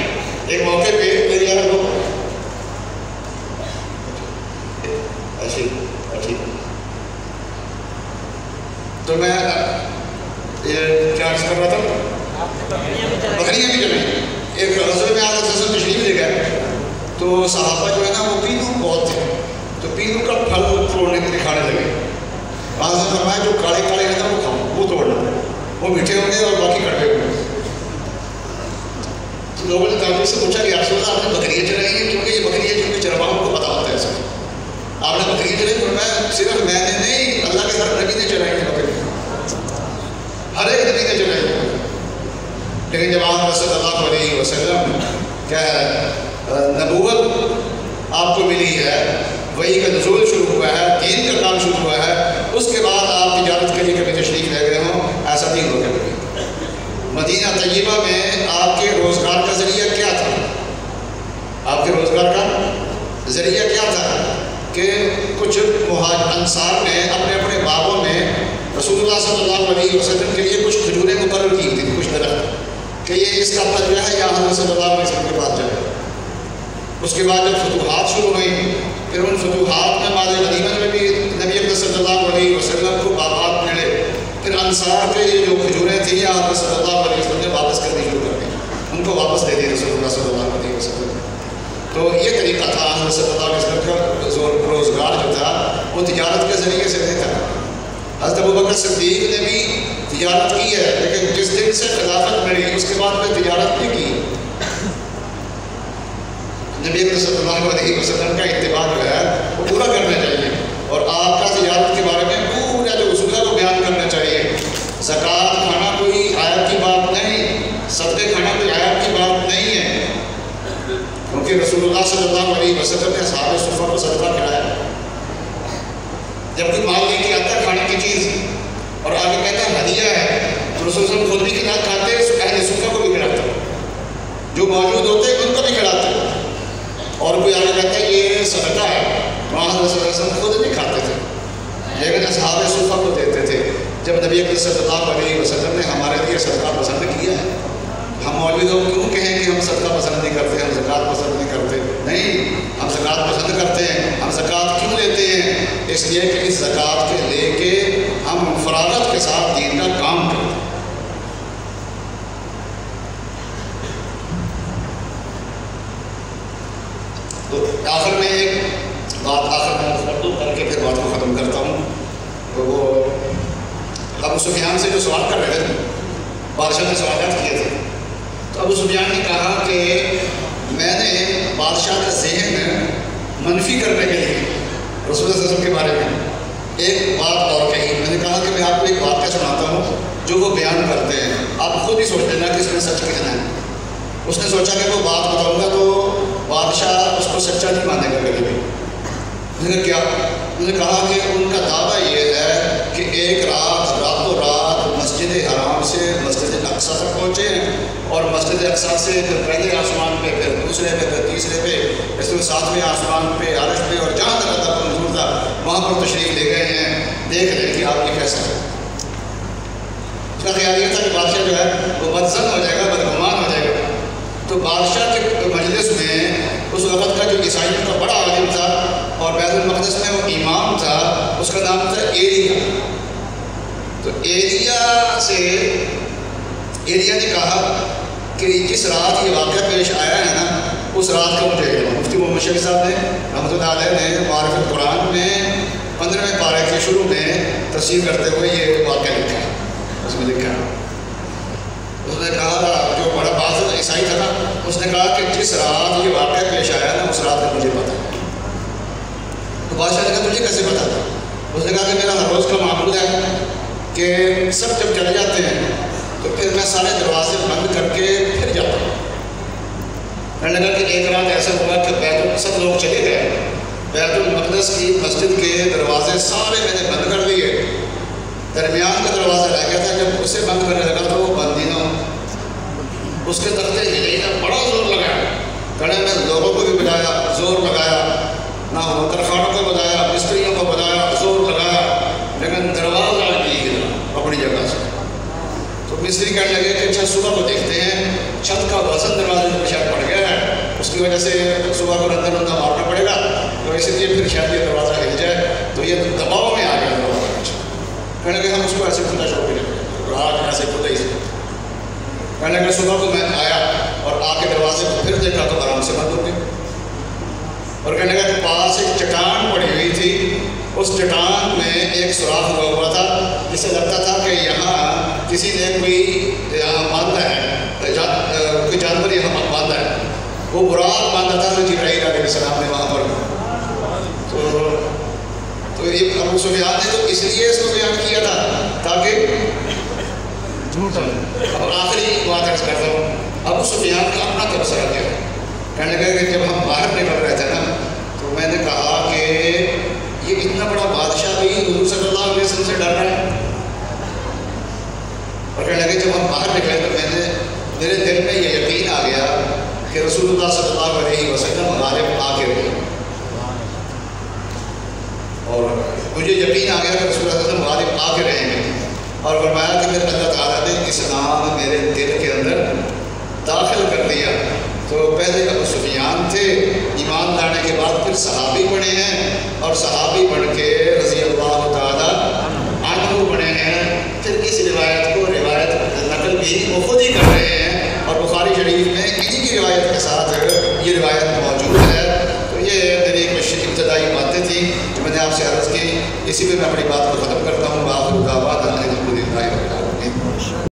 ایک موقع پہ میری تو میں یہ کیا کر رہا تھا، بکریاں بھی چلیں۔ ایک غزوے میں حضرت رسول تشریف لے گئے تو صحابہ جو ہے نا وہ پینو بہت تھے، تو پینو کا پھل توڑنے کے لیے کھانے لگے۔ وہاں سے فرمایا جو کاڑے کاڑے ہیں نا وہ کھاؤ، وہ توڑنا، وہ میٹھے ہوں گے اور باقی کڑوے ہوں گے۔ تو لوگوں نے تعلیم سے پوچھا کہ رسول اللہ آپ نے بکریاں چرائی ہیں؟ کیونکہ یہ بکریاں چونکہ چرواہوں کو پتا ہوتا ہے ایسا، آپ نے بکریاں چرائی؟ فرمایا صرف میں نے نہیں، اللہ کے ہر نبی نے چرائی ہیں بکریاں، ہر ایک نبی نے چرائی ہیں۔ لیکن جب آپ صلی اللہ علیہ وسلم کیا ہے نبوت آپ کو ملی ہے، وحی کا نزول شروع ہوا ہے، دین کا کام شروع ہوا ہے، اس کے بعد آپ تجارت کے لیے کبھی تشریف لے گئے ہوں، ایسا نہیں ہو گیا۔ مدینہ طیبہ میں آپ کے روزگار کا ذریعہ کیا تھا؟ آپ کے روزگار کا ذریعہ کیا تھا کہ کچھ انصار نے اپنے اپنے باغوں میں رسول اللہ صلی اللہ علیہ وسلم کے لیے کچھ کھجوریں مقرر کی تھیں، کچھ درخت، کہ یہ اس کا پھل جو ہے یا حضرت صلی اللہ علیہ وسلم کے پاس جائے۔ اس کے بعد جب فتوحات شروع ہوئیں، پھر ان فتوحات میں مال غنیمت میں بھی نبی اکرم صلی اللہ علیہ وسلم کو باغات ملے، پھر انصار کے یہ جو کھجوریں تھیں آپ صلی اللہ علیہ وسلم نے واپس کرنی شروع کر دی، ان کو واپس دے دی رسول اللہ صلی اللہ علیہ وسلم۔ تو یہ طریقہ تھا حضرت صلی اللہ علیہ وسلم کا، روزگار جو تھا وہ تجارت کے ذریعے سے نہیں تھا۔ حضرت ابوبکر صدیق نے بھی تجارت کی ہے، لیکن جس دن سے خلافت ملی اس کے بعد میں تجارت نہیں کی۔ نبی صلی اللہ علیہ وسلم کا اتباع جو ہے وہ پورا کرنا چاہیے، اور آپ کا تجارت کے بارے میں پورا جو اصول ہے وہ بیان کرنا چاہیے۔ زکوٰۃ کھانا کوئی عیب کی بات نہیں، صدقے کھانا کوئی عیب کی بات نہیں ہے، کیونکہ رسول اللہ صلی اللہ علیہ وسلم نے اصحاب صفہ کو صدقہ کھلایا۔ جب کوئی مال لے کے آتا ہے کھانے کی چیز اور آگے کہتا ہے ہدیہ ہے، تو رسول اللہ خود بھی کھاتے اہل صفہ کو بھی کھلاتے، جو موجود ہوتے ان کو بھی کھلاتے، اور کوئی آگے کہتا ہے یہ صدقہ ہے، وہاں حضرت صلی اللہ علیہ وسلم خود نہیں کھاتے تھے لیکن اصحاب صفہ کو دیتے تھے۔ جب نبی اکرم صلی اللہ علیہ وسلم نے ہمارے لیے صدقہ پسند کیا ہے، ہم مولوی لوگ کیوں کہیں کہ ہم صدقہ پسند نہیں کرتے، ہم زکوٰۃ پسند نہیں کرتے؟ نہیں، ہم زکوٰۃ پسند کرتے ہیں۔ ہم زکوٰۃ کیوں لیتے ہیں؟ اس لیے کہ اس زکوٰۃ کے لے کے ہم فراغت کے ساتھ دین کا کام کرتے ہیں۔ تو آخر میں ایک بات کر دوں کر کے پھر بات کو ختم کرتا ہوں۔ تو وہ ابو سفیان سے جو سوال کر رہے تھے، بادشاہ نے سوالات کیے تھے، تو ابو سفیان نے کہا کہ میں نے بادشاہ کا ذہن منفی کرنے کے لیے رسول اللہ صلی اللہ علیہ وسلم کے بارے میں ایک بات اور کہی۔ میں نے کہا کہ میں آپ کو ایک واقعہ سناتا ہوں جو وہ بیان کرتے ہیں، آپ خود ہی سوچ لینا کہ اس میں سچ کتنا ہے۔ اس نے سوچا کہ وہ بات بتاؤں گا تو بادشاہ اس کو سچا نہیں مانے گا کبھی بھی۔ میں نے کیا؟ میں نے کہا کہ ان کا دعویٰ یہ ہے کہ ایک راتوں رات مسجد حرام سے مسجد اقصیٰ تک پہنچے ہیں، اور مسجد اقصیٰ سے پھر پہلے آسمان پہ، پھر دوسرے پہ، پھر تیسرے پہ، اس میں 7ویں آسمان پہ، عرش پہ، اور جہاں تک اللہ کو منظور تھا وہاں پر تشریف لے گئے ہیں۔ دیکھ لیں کہ آپ یہ کیسا ہے۔ اس کا خیال یہ تھا کہ بادشاہ جو ہے وہ بدظن ہو جائے گا، بدگمان ہو جائے گا۔ تو بادشاہ کے مجلس میں اس وقت کا جو عیسائیوں کا بڑا عالم تھا اور بیت المقدس میں وہ امام تھا، اس کا نام تھا ایلیا۔ تو ایلیا نے کہا کہ جس رات یہ واقعہ پیش آیا ہے نا، اس رات کا مجھے علم۔ مفتی محمد شفیع صاحب نے رحمۃ اللہ علیہ نے معرفۃ قرآن میں 15ویں پارے کے شروع میں تفسیر کرتے ہوئے یہ واقعہ لکھا ہے۔ اس میں لکھا ہے، اس نے کہا، جو بڑا باز عیسائی تھا نا، اس نے کہا کہ جس رات یہ واقعہ پیش آیا نا، اس رات کا مجھے پتہ ہے۔ تو بادشاہ نے کہا تجھے کیسے پتہ تھا؟ اس نے کہا کہ میرا ہر روز کا معمول ہے کہ سب جب چلے جاتے ہیں تو پھر میں سارے دروازے بند کر کے پھر جاتا ہوں۔ میں نے کہا کہ ایک رات ایسا ہوا کہ سب لوگ چلے گئے، بیت المقدس کی مسجد کے دروازے سارے میں نے بند کر دیے، درمیان کا دروازہ رہ گیا تھا، جب اسے بند کرنے لگا تو وہ بند ہی نہ ہو۔ اس کے تختے ہلے نہ، بڑا زور لگایا، کڑے میں لوگوں کو بھی بجایا، زور لگایا، نہ ترخانوں کو بجایا، مستریوں کو بجایا، زور لگایا، لیکن دروازہ نہیں ہلا اپنی جگہ سے۔ تو مستری کہنے لگے کہ اچھا صبح کو دیکھتے ہیں، چھت کا وزن دروازے پر شاید پڑ گیا ہے، اس کی وجہ سے صبح کو رندہ رندہ مارنا پڑے گا، تو اس لیے پھر شاید یہ دروازہ ہل جائے، تو یہ دباؤ میں آ گیا دروازہ۔ کہنے لگے ہم اس کو ایسے کھلا چھوڑ کے لگے، آج ایسے کھلا ہی سے۔ کہنے لگے صبح کو میں آیا اور آ کے دروازے کو پھر دیکھا تو آرام سے بند ہو گئے، اور کہنے لگا کہ پاس ایک چٹان پڑی ہوئی تھی، اس چٹان میں ایک سوراخ ہوا تھا، جس سے لگتا تھا کہ یہاں کسی نے کوئی باندھا ہے، کوئی جانور یہاں باندھا ہے۔ وہ براق باندھا تھا جبرائیل علیہ السلام نے وہاں پر۔ تو یہ ابو سفیان نے تو اس لیے اس کو بیان کیا تھا تاکہ جھوٹ ہو۔ اور آخری بات عرض کرتا ہوں، ابو سفیان کا اپنا تبصرہ کیا ہے۔ کہنے لگا کہ جب ہم باہر نکل رہے تھے نا، تو میں نے کہا کہ یہ اتنا بڑا بادشاہ بھی حضور صلی اللہ علیہ وسلم سے ڈر رہا ہے۔ اور کہنے لگے جب ہم باہر نکلے تو میرے دل میں یہ یقین آ گیا کہ رسول اللہ صلی اللہ علیہ وسلم غالب آ کے رہے، اور مجھے یقین آ گیا کہ رسول اللہ صلی اللہ علیہ وسلم غالب آ کے رہیں گے، اور فرمایا کہ پھر اللہ تعالیٰ نے اسلام میرے دل کے اندر داخل کر دیا۔ تو پہلے ابو سفیان تھے، ایمان لانے کے بعد پھر صحابی بنے ہیں، اور صحابی بن کے رضی اللہ تعالیٰ عنہ بنے ہیں، پھر اسی روایت کو روایت نقل بھی وہ خود ہی کر رہے ہیں، اور بخاری شریف میں انہی کی روایت کے ساتھ یہ روایت موجود ہے۔ تو یہ میری ایک ابتدائی باتیں تھیں جو میں نے آپ سے عرض کی، اسی پہ میں اپنی بات کو ختم کرتا ہوں۔